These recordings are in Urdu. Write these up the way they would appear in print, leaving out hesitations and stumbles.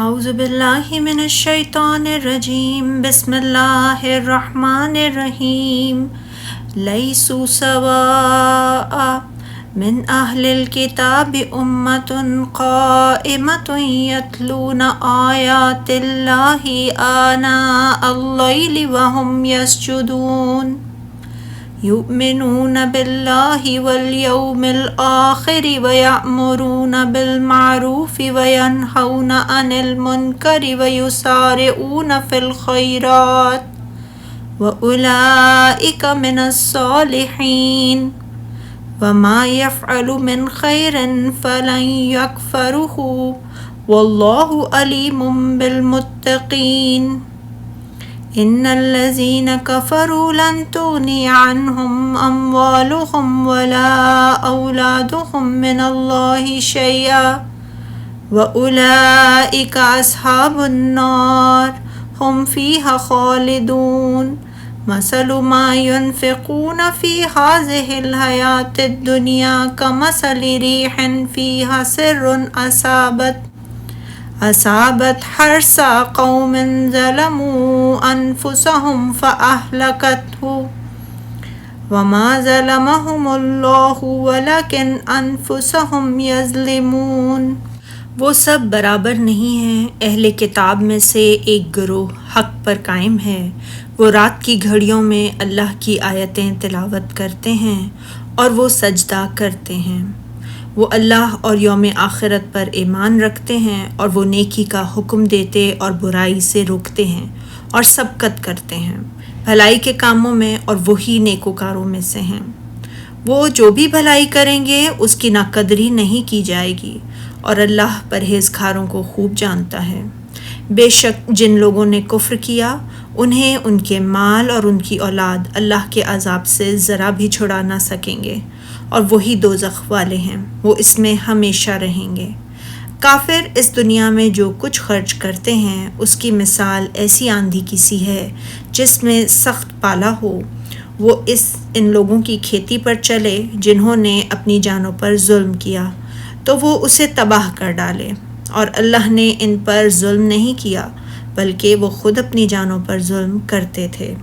اعوذ باللہ من الشیطان الرجیم بسم اللہ الرحمن الرحیم لیسوا سواء من اہل الکتاب امۃ قائمۃ یتلون آیات اللہ آناء اللیل وہم یسجدون یؤمنون باللہ والیوم الآخر ویأمرون بالمعروف وینہون عن المنکر ویسارعون فی الخیرات وأولئک من الصالحین وما یفعل من خیر فلن یکفرہ واللہ علیم بالمتقین ان الذین کفروا لن تغنی عنہم اموالہم ولا اولادہم من اللہ شیئا واولئک اصحاب النار ہم فیہا خالدون مثل ما ينفقون فی هذه الحیاة الدنیا کمثل ریح فیہا سر اصابت حرث قوم ظلموا انفسهم فاہلکتہ وما ظلمهم اللہ ولکن انفسهم یظلمون۔ وہ سب برابر نہیں ہیں، اہل کتاب میں سے ایک گروہ حق پر قائم ہے، وہ رات کی گھڑیوں میں اللہ کی آیتیں تلاوت کرتے ہیں اور وہ سجدہ کرتے ہیں، وہ اللہ اور یوم آخرت پر ایمان رکھتے ہیں اور وہ نیکی کا حکم دیتے اور برائی سے روکتے ہیں اور سبقت کرتے ہیں بھلائی کے کاموں میں اور وہی نیکوکاروں میں سے ہیں۔ وہ جو بھی بھلائی کریں گے اس کی ناقدری نہیں کی جائے گی اور اللہ پرہیزگاروں کو خوب جانتا ہے۔ بے شک جن لوگوں نے کفر کیا انہیں ان کے مال اور ان کی اولاد اللہ کے عذاب سے ذرا بھی چھڑا نہ سکیں گے اور وہی دوزخ والے ہیں، وہ اس میں ہمیشہ رہیں گے۔ کافر اس دنیا میں جو کچھ خرچ کرتے ہیں اس کی مثال ایسی آندھی کی سی ہے جس میں سخت پالا ہو، وہ ان لوگوں کی کھیتی پر چلے جنہوں نے اپنی جانوں پر ظلم کیا تو وہ اسے تباہ کر ڈالے، اور اللہ نے ان پر ظلم نہیں کیا بلکہ وہ خود اپنی جانوں پر ظلم کرتے تھے۔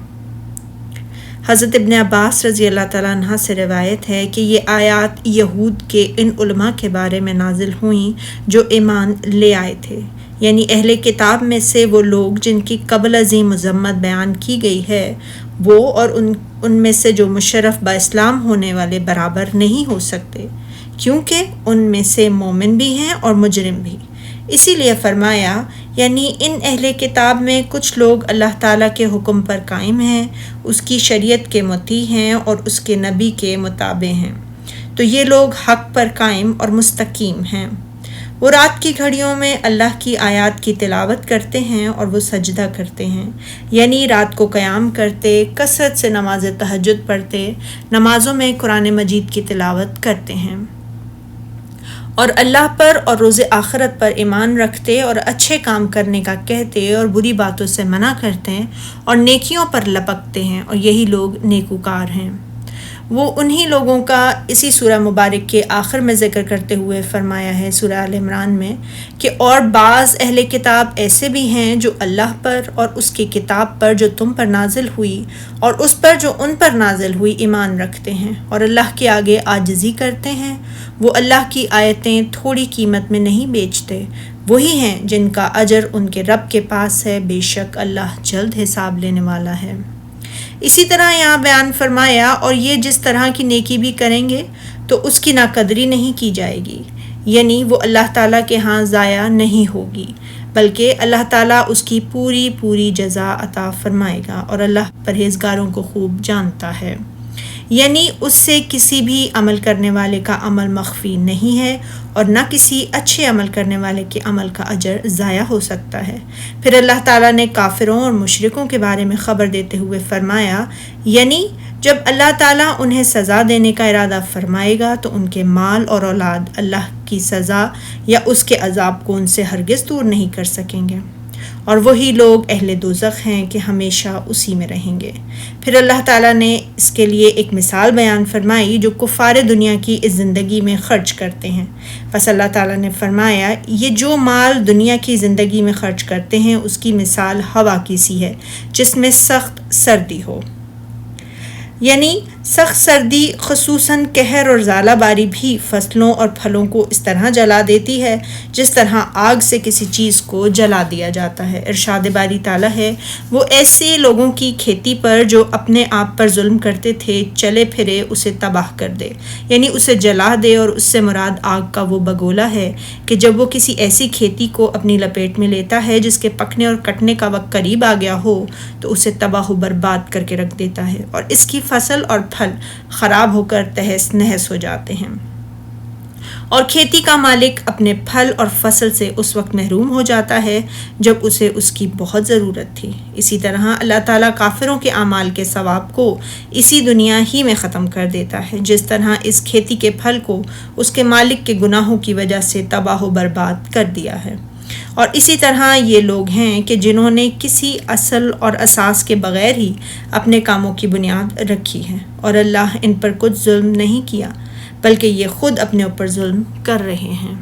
حضرت ابن عباس رضی اللہ تعالیٰ عنہ سے روایت ہے کہ یہ آیات یہود کے ان علماء کے بارے میں نازل ہوئیں جو ایمان لے آئے تھے، یعنی اہل کتاب میں سے وہ لوگ جن کی قبل عظیم مذمت بیان کی گئی ہے، وہ اور ان میں سے جو مشرف با اسلام ہونے والے برابر نہیں ہو سکتے، کیونکہ ان میں سے مومن بھی ہیں اور مجرم بھی۔ اسی لیے فرمایا یعنی ان اہل کتاب میں کچھ لوگ اللہ تعالیٰ کے حکم پر قائم ہیں، اس کی شریعت کے مطیع ہیں اور اس کے نبی کے متابع ہیں، تو یہ لوگ حق پر قائم اور مستقیم ہیں۔ وہ رات کی گھڑیوں میں اللہ کی آیات کی تلاوت کرتے ہیں اور وہ سجدہ کرتے ہیں، یعنی رات کو قیام کرتے، کثرت سے نماز تہجد پڑھتے، نمازوں میں قرآن مجید کی تلاوت کرتے ہیں اور اللہ پر اور روز آخرت پر ایمان رکھتے اور اچھے کام کرنے کا کہتے اور بری باتوں سے منع کرتے ہیں اور نیکیوں پر لپکتے ہیں، اور یہی لوگ نیکوکار ہیں۔ وہ انہی لوگوں کا اسی سورہ مبارک کے آخر میں ذکر کرتے ہوئے فرمایا ہے سورہ آل عمران میں کہ اور بعض اہل کتاب ایسے بھی ہیں جو اللہ پر اور اس کی کتاب پر جو تم پر نازل ہوئی اور اس پر جو ان پر نازل ہوئی ایمان رکھتے ہیں اور اللہ کے آگے عاجزی کرتے ہیں، وہ اللہ کی آیتیں تھوڑی قیمت میں نہیں بیچتے، وہی ہیں جن کا اجر ان کے رب کے پاس ہے، بے شک اللہ جلد حساب لینے والا ہے۔ اسی طرح یہاں بیان فرمایا اور یہ جس طرح کی نیکی بھی کریں گے تو اس کی ناقدری نہیں کی جائے گی، یعنی وہ اللہ تعالیٰ کے ہاں ضائع نہیں ہوگی بلکہ اللہ تعالیٰ اس کی پوری جزا عطا فرمائے گا، اور اللہ پرہیزگاروں کو خوب جانتا ہے، یعنی اس سے کسی بھی عمل کرنے والے کا عمل مخفی نہیں ہے اور نہ کسی اچھے عمل کرنے والے کے عمل کا اجر ضائع ہو سکتا ہے۔ پھر اللہ تعالیٰ نے کافروں اور مشرکوں کے بارے میں خبر دیتے ہوئے فرمایا یعنی جب اللہ تعالیٰ انہیں سزا دینے کا ارادہ فرمائے گا تو ان کے مال اور اولاد اللہ کی سزا یا اس کے عذاب کو ان سے ہرگز دور نہیں کر سکیں گے۔ اور وہی لوگ اہل دوزخ ہیں کہ ہمیشہ اسی میں رہیں گے۔ پھر اللہ تعالیٰ نے اس کے لیے ایک مثال بیان فرمائی جو کفار دنیا کی اس زندگی میں خرچ کرتے ہیں۔ پس اللہ تعالیٰ نے فرمایا یہ جو مال دنیا کی زندگی میں خرچ کرتے ہیں اس کی مثال ہوا کی سی ہے جس میں سخت سردی ہو، یعنی سخت سردی خصوصاً قہر اور ژالہ باری بھی فصلوں اور پھلوں کو اس طرح جلا دیتی ہے جس طرح آگ سے کسی چیز کو جلا دیا جاتا ہے۔ ارشاد باری تعالیٰ ہے وہ ایسے لوگوں کی کھیتی پر جو اپنے آپ پر ظلم کرتے تھے چلے پھرے اسے تباہ کر دے، یعنی اسے جلا دے، اور اس سے مراد آگ کا وہ بگولا ہے کہ جب وہ کسی ایسی کھیتی کو اپنی لپیٹ میں لیتا ہے جس کے پکنے اور کٹنے کا وقت قریب آ گیا ہو تو اسے تباہ و برباد کر کے رکھ دیتا ہے، اور اس کی فصل اور پھل خراب ہو کر تہس نہس ہو جاتے ہیں، اور کھیتی کا مالک اپنے پھل اور فصل سے اس وقت محروم ہو جاتا ہے جب اسے اس کی بہت ضرورت تھی۔ اسی طرح اللہ تعالیٰ کافروں کے اعمال کے ثواب کو اسی دنیا ہی میں ختم کر دیتا ہے، جس طرح اس کھیتی کے پھل کو اس کے مالک کے گناہوں کی وجہ سے تباہ و برباد کر دیا ہے۔ اور اسی طرح یہ لوگ ہیں کہ جنہوں نے کسی اصل اور اساس کے بغیر ہی اپنے کاموں کی بنیاد رکھی ہے، اور اللہ ان پر کچھ ظلم نہیں کیا بلکہ یہ خود اپنے اوپر ظلم کر رہے ہیں۔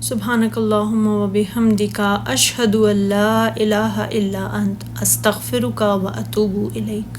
سبحانک اللہم و بحمدک اشہد ان لا الہ الا انت استغفرک و اتوب الیک۔